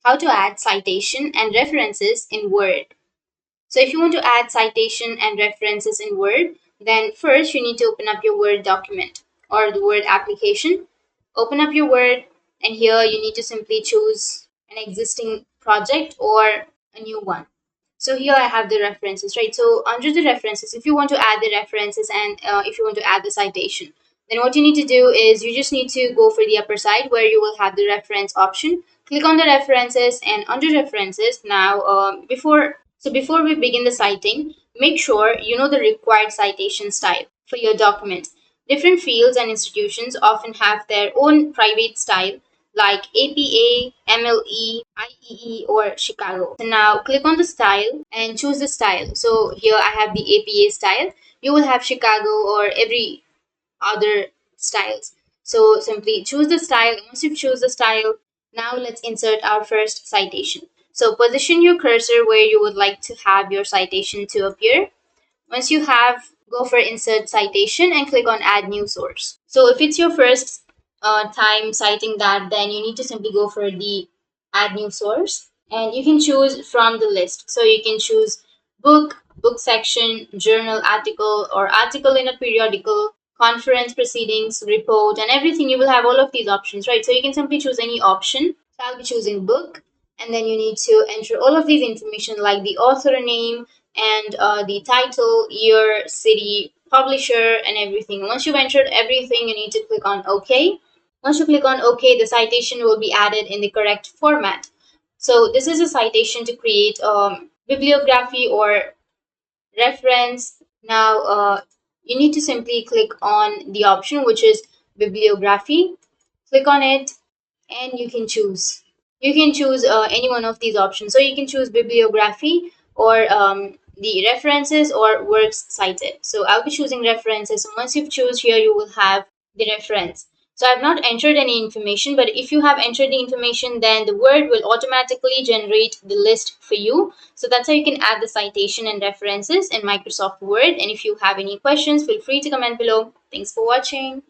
how to add citation and references in Word. So if you want to add citation and references in Word, then first you need to open up your Word document or the Word application. Open up your Word, and here you need to simply choose an existing project or a new one. So here I have the references, right? So under the references, if you want to add the references and if you want to add the citation, then what you need to do is you just need to go for the upper side where you will have the reference option. Click on the references, and under references now before we begin the citing, make sure you know the required citation style for your document. Different fields and institutions often have their own private style like APA, MLE, IEE, or Chicago. So now click on the style and choose the style. So here I have the APA style. You will have Chicago or every other styles. So simply choose the style. Once you choose the style, now let's insert our first citation. So position your cursor where you would like to have your citation to appear. Once you have, go for insert citation and click on add new source. So if it's your first time citing that, then you need to simply go for the add new source, and you can choose from the list. So you can choose book, book section, journal article, or article in a periodical, conference proceedings, report, and everything. You will have all of these options, right? So you can simply choose any option. So I'll be choosing book, and then you need to enter all of these information like the author name and the title, year, city, publisher, and everything. Once you've entered everything, you need to click on OK. Once you click on OK, the citation will be added in the correct format. So this is a citation to create bibliography or reference. Now you need to simply click on the option which is bibliography. Click on it, and you can choose. You can choose any one of these options. So you can choose bibliography or the references or works cited. So I'll be choosing references. So once you choose here, you will have the reference. So I've not entered any information, but if you have entered the information, then the Word will automatically generate the list for you. So that's how you can add the citation and references in Microsoft Word. And if you have any questions, feel free to comment below. Thanks for watching.